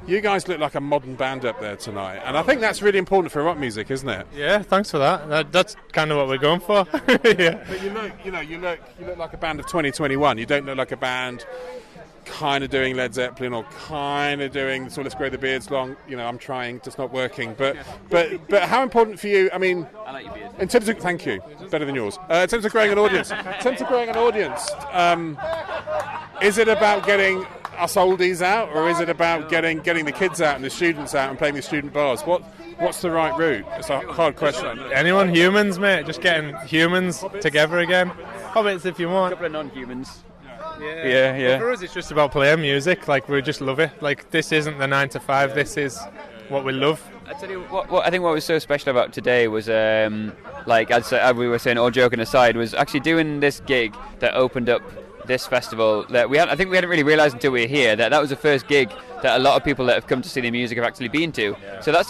You guys look like a modern band up there tonight, and I think that's really important for rock music, isn't it? Yeah, thanks for that. That's kind of what we're going for. Yeah. But you look like a band of 2021. You don't look like a band kind of doing Led Zeppelin or kind of doing so Let's Grow the Beards Long. I'm trying, just not working. But how important for you? I mean, I like your beard. In terms of, thank you, better than yours. In terms of growing an audience, is it about getting us oldies out, or is it about getting the kids out and the students out and playing the student bars? What's the right route? It's a hard question. Anyone, humans, mate. Just getting humans together again. Hobbits, if you want. A couple of non-humans. Yeah. For us, it's just about playing music. Like, we just love it. Like, this isn't the 9 to 5. This is what we love. I tell you what I think what was so special about today was, like as we were saying, all joking aside, was actually doing this gig that opened up this festival that I think we hadn't really realised until we were here that was the first gig that a lot of people that have come to see the music have actually been to. So that's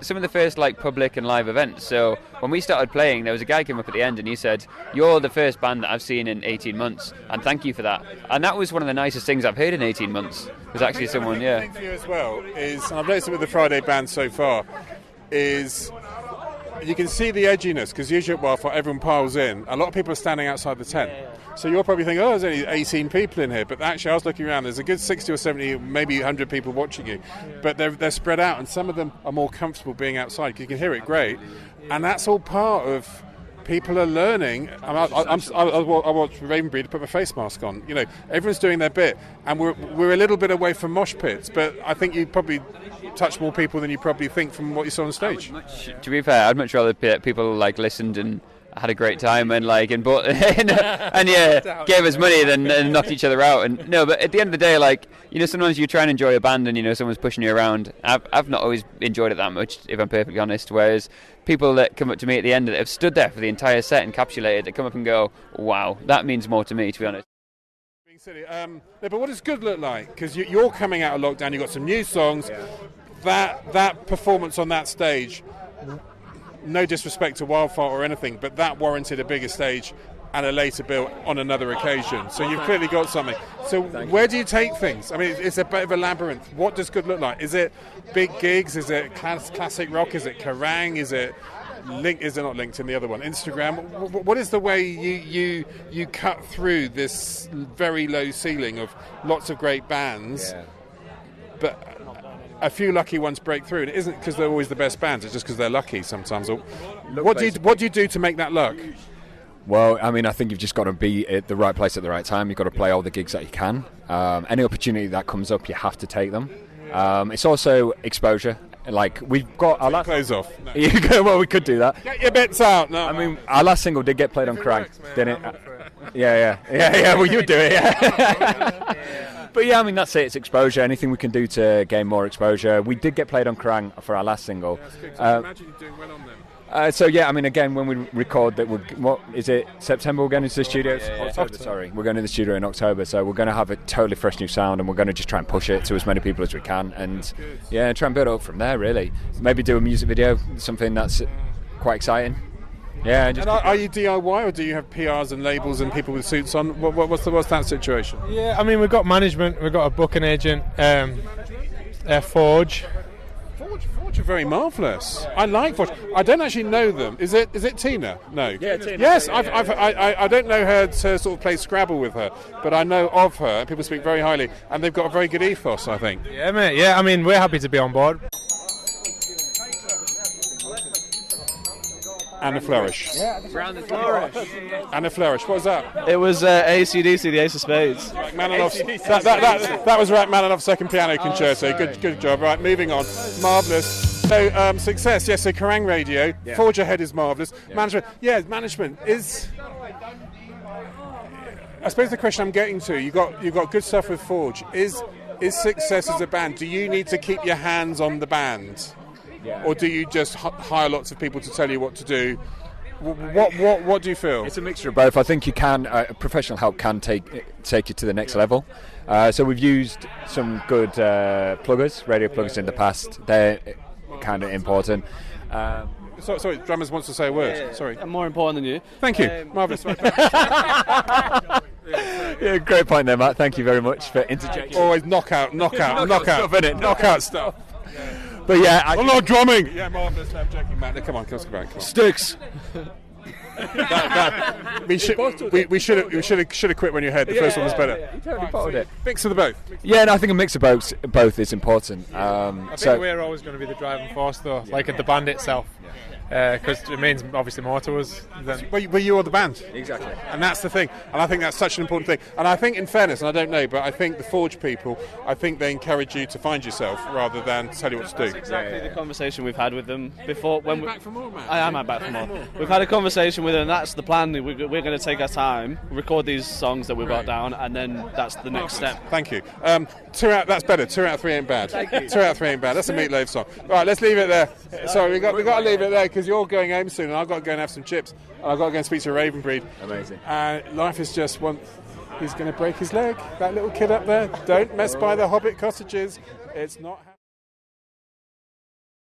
some of the first like public and live events. So when we started playing, there was a guy came up at the end and he said, "You're the first band that I've seen in 18 months, and thank you for that." And that was one of the nicest things I've heard in 18 months. Was actually someone, The thing for you as well is, and I've noticed it with the Friday band so far, is you can see the edginess, because usually at Wildfire everyone piles in. A lot of people are standing outside the tent. So you're probably thinking, there's only 18 people in here. But actually, I was looking around, there's a good 60 or 70, maybe 100 people watching you. But they're spread out, and some of them are more comfortable being outside, because you can hear it great. And that's all part of people are learning. I watched Ravenbreed to put my face mask on. Everyone's doing their bit. And we're a little bit away from mosh pits. But I think you probably touch more people than you probably think from what you saw on stage. To be fair, I'd much rather people like listened and had a great time and bought gave us money than knocked each other out. And no, but at the end of the day, sometimes you try and enjoy a band and someone's pushing you around. I've not always enjoyed it that much, if I'm perfectly honest. Whereas people that come up to me at the end that have stood there for the entire set encapsulated, that come up and go, "Wow, that means more to me," to be honest. Being silly, but what does good look like? Because you're coming out of lockdown, you've got some new songs. That performance on that stage, no disrespect to Wildfire or anything, but that warranted a bigger stage and a later bill on another occasion. So you've clearly got something. So where do you take things? I mean, it's a bit of a labyrinth. What does good look like? Is it big gigs? Is it classic rock? Is it Kerrang? Is it not LinkedIn, the other one, Instagram? What is the way you cut through this very low ceiling of lots of great bands, but a few lucky ones break through? And it isn't because they're always the best bands, it's just because they're lucky sometimes. What do you do to make that luck? Well, I mean, I think you've just got to be at the right place at the right time. You've got to play all the gigs that you can. Any opportunity that comes up, you have to take them. It's also exposure. Like, we've got our last... Close off. No. Well, we could do that. Get your bits out. No, I mean, our last single did get played on Kerrang, didn't it? Yeah. Well, you do it, yeah. But yeah, I mean, that's it. It's exposure. Anything we can do to gain more exposure. We did get played on Kerrang for our last single. Imagine you doing well on them. So yeah, I mean, again, when we record that, what is it? September we're going into the studios. October. Sorry, we're going to the studio in October. So we're going to have a totally fresh new sound, and we're going to just try and push it to as many people as we can, and try and build it up from there. Really, maybe do a music video, something that's quite exciting. Yeah. And are you DIY, or do you have PRs and labels and people with suits on? What's that situation? Yeah, I mean, we've got management, we've got a booking agent, Forge. Forge are very marvellous. I like Forge. I don't actually know them. Is it Tina? No. Yeah, Tina. Yes, I don't know her to sort of play Scrabble with her, but I know of her. People speak very highly, and they've got a very good ethos, I think. Yeah, mate. Yeah, I mean, we're happy to be on board. And a flourish. Round the flourish. And a flourish. What was that? It was AC/DC, the Ace of Spades. Rachmaninoff's, that was Rachmaninoff's second piano concerto. Good job. Right, moving on. Marvellous. So success. Yes. So Kerrang Radio. Yeah. Forge Ahead is marvellous. Yeah. Management is. I suppose the question I'm getting to. You've got good stuff with Forge. Is success as a band? Do you need to keep your hands on the band? Yeah. Or do you just hire lots of people to tell you what to do? What do you feel? It's a mixture of both. I think you can. Professional help can take you to the next level. So we've used some good radio pluggers in the past. They're kind of important. Sorry, drummers wants to say a word. Yeah. Sorry. I'm more important than you. Thank you. Marvellous. Yeah, great point there, Matt. Thank you very much for interjecting. Always knockout stuff, innit? knockout stuff. But yeah, A lot of drumming. Yeah, marvelous. I'm joking, Matt. Come on, come on. Sticks. We should have quit when you heard the first one was better. You totally bottled it. Mix of the both. Yeah, no, I think a mix of both is important. I think we're always going to be the driving force, though, like at the band itself. Because it means obviously more to us than... Well, you are the band. Exactly. And that's the thing. And I think that's such an important thing. And I think, in fairness, and I don't know, but I think the Forge people, I think they encourage you to find yourself rather than tell you what to do. That's exactly the conversation we've had with them before. When back for more, man? I am back for more. We've had a conversation with them, and that's the plan. We're going to take our time, record these songs that we've got down, and then that's the next step. Thank you. That's better. 2 out of 3 ain't bad. 2 out of 3 ain't bad. That's a Meatloaf song. Right, let's leave it there. Sorry, we got to leave it there because you're going home soon, and I've got to go and have some chips, and I've got to go and speak to Raven Breed. Amazing. Life is just one. He's going to break his leg. That little kid up there. Don't mess by the Hobbit cottages. It's not.